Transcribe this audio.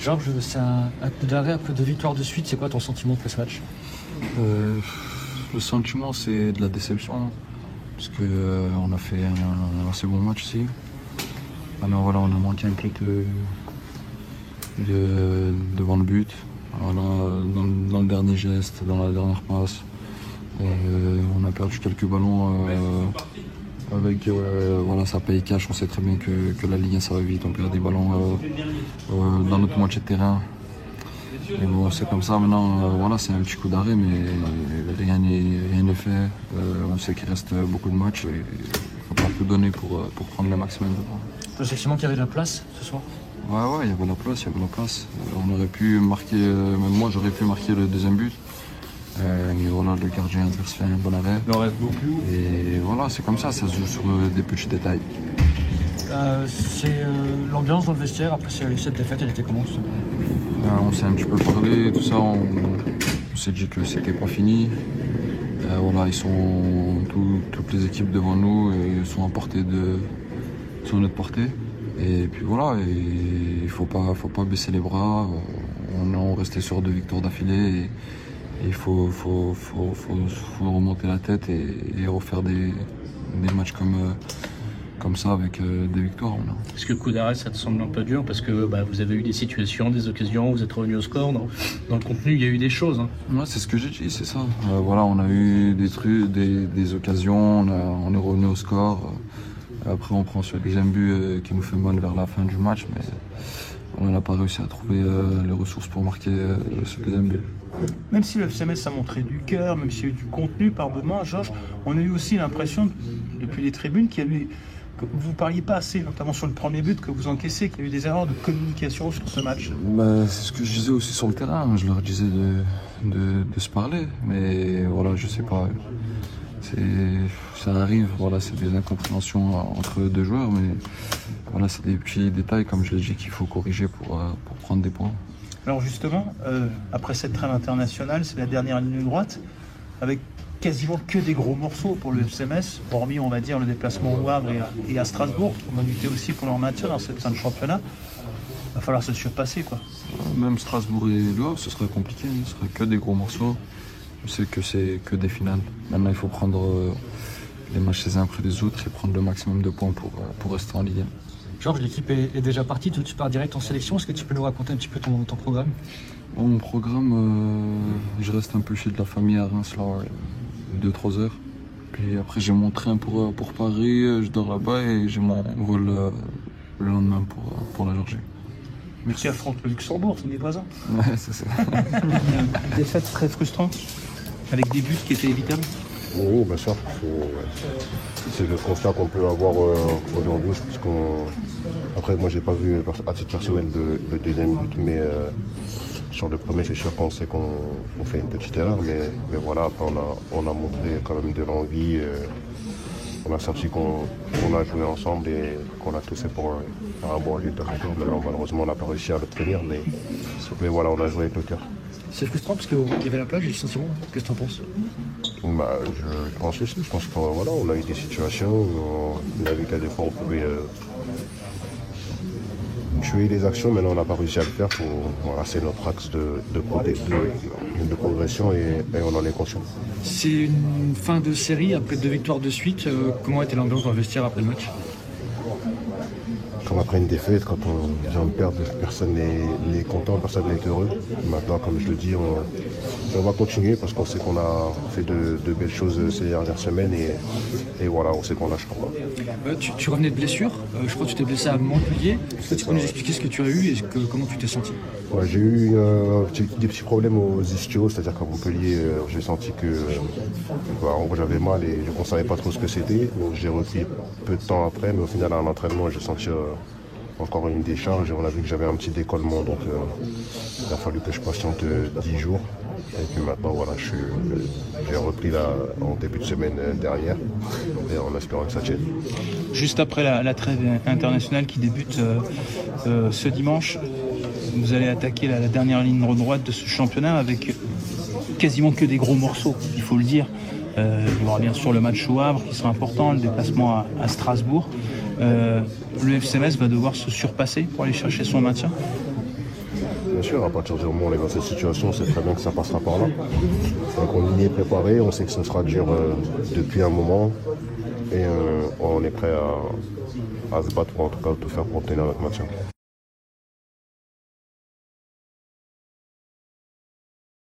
Georges, c'est un coup d'arrêt après 2 victoires de suite. C'est quoi ton sentiment après ce match? Le sentiment, c'est de la déception. Parce qu'on a fait un assez bon match ici. Alors voilà, on a manqué un peu devant le but. Voilà, dans le dernier geste, dans la dernière passe. On a perdu quelques ballons avec voilà, ça paye cash. On sait très bien que la Ligue 1 ça va vite. On perd des ballons dans notre moitié de terrain. Mais bon, c'est comme ça maintenant. Voilà, c'est un petit coup d'arrêt, mais rien n'est fait. On sait qu'il reste beaucoup de matchs et il faut pas tout donner pour prendre le maximum de points. Tu as le sentiment qu'il y avait de la place ce soir? Ouais, il y avait la place, on aurait pu marquer, même moi j'aurais pu marquer le deuxième but. Mais voilà, le gardien adverse fait un bon arrêt. Il en reste beaucoup. Et voilà, c'est comme ça se joue sur des petits détails. C'est l'ambiance dans le vestiaire après cette défaite, elle était comment? On s'est un petit peu parlé, tout ça, on s'est dit que c'était pas fini. Voilà, ils sont toutes les équipes devant nous et ils sont sur notre portée. Et puis voilà, il faut pas baisser les bras. On restait sur 2 victoires d'affilée et il faut remonter la tête et refaire des matchs comme ça avec des victoires. Voilà. Est-ce que le coup d'arrêt, ça te semble un peu dur parce que vous avez eu des situations, des occasions, vous êtes revenu au score. Dans le contenu, il y a eu des choses. Hein. Ouais, c'est ce que j'ai dit, c'est ça. Voilà, on a eu des trucs, des occasions, on est revenu au score. Après, on prend ce deuxième but qui nous fait mal vers la fin du match, mais on n'a pas réussi à trouver les ressources pour marquer ce deuxième but. Même si le FCMS a montré du cœur, même s'il y a eu du contenu par moments, Georges, on a eu aussi l'impression, depuis les tribunes, que vous ne parliez pas assez, notamment sur le premier but que vous encaissez, qu'il y a eu des erreurs de communication sur ce match. C'est ce que je disais aussi sur le terrain, je leur disais de se parler, mais voilà, je sais pas. Ça arrive, voilà, c'est des incompréhensions entre 2 joueurs, mais voilà, c'est des petits détails, comme je l'ai dit, qu'il faut corriger pour prendre des points. Alors justement, après cette trêve internationale, c'est la dernière ligne droite, avec quasiment que des gros morceaux pour le FCMS, hormis, on va dire, le déplacement au Havre et à Strasbourg, qui vont lutter aussi pour leur maintien dans cette fin de championnat. Il va falloir se surpasser, quoi. Même Strasbourg et le Havre, ce serait compliqué, ce serait que des gros morceaux. Je sais que c'est que des finales. Maintenant, il faut prendre les matchs les uns après les autres et prendre le maximum de points pour rester en Ligue 1. Georges, l'équipe est déjà partie, tu pars direct en sélection. Est-ce que tu peux nous raconter un petit peu ton programme? Mon programme, je reste un peu chez de la famille à Reims, là, 2-3 heures. Puis après, j'ai mon train pour Paris, je dors là-bas et j'ai mon vol le lendemain pour la Géorgie. Mais tu affrontes le Luxembourg, c'est des voisins. Ouais, c'est ça. Une défaite très frustrante, avec des buts qui étaient évitables. Oui, bien sûr. C'est le constat qu'on peut avoir aujourd'hui. Parce après, moi, j'ai pas vu à titre personnel le deuxième but, mais sur le premier, c'est sûr qu'on sait qu'on fait une petite erreur. Mais voilà, après, on a montré quand même de l'envie. On a senti qu'on a joué ensemble et qu'on a tous fait pour faire un bon résultat. Maintenant, malheureusement, on n'a pas réussi à l'obtenir, mais voilà, on a joué avec le cœur. C'est frustrant parce qu'il y avait la plage, j'ai le sentiment. Qu'est-ce que tu en penses? Je pense aussi. Je pense qu'on voilà, on a eu des situations, on a vu qu'à des fois on pouvait tuer les actions, mais là on n'a pas réussi à le faire. Voilà, c'est notre axe de progression et on en est conscient. C'est une fin de série après 2 victoires de suite. Comment était l'ambiance dans le vestiaire après le match? Comme après une défaite, quand on vient de perdre, personne n'est content, personne n'est heureux. Maintenant, comme je le dis, on va continuer parce qu'on sait qu'on a fait de belles choses ces dernières semaines et voilà, on sait qu'on lâchera pas. Tu revenais de blessure, je crois que tu t'es blessé à Montpellier. Est-ce que tu peux nous expliquer ce que tu as eu et comment tu t'es senti? Ouais, j'ai eu des petits problèmes aux ischios, c'est-à-dire qu'à Montpellier, j'ai senti que j'avais mal et je ne savais pas trop ce que c'était. Donc j'ai repris peu de temps après, mais au final, à l'entraînement, j'ai senti encore une décharge et on a vu que j'avais un petit décollement. Donc il a fallu que je patiente 10 jours. Et puis maintenant, voilà, j'ai repris en début de semaine dernière et en espérant que ça tienne. Juste après la trêve internationale qui débute ce dimanche, vous allez attaquer la dernière ligne droite de ce championnat avec quasiment que des gros morceaux, il faut le dire. Il y aura bien sûr le match au Havre qui sera important, le déplacement à Strasbourg. Le FCMS va devoir se surpasser pour aller chercher son maintien. Bien sûr, à partir du moment où on est dans cette situation, on sait très bien que ça passera par là. Donc on y est préparé, on sait que ce sera dur depuis un moment et on est prêt à se battre, ou en tout cas à tout faire pour obtenir notre maintien.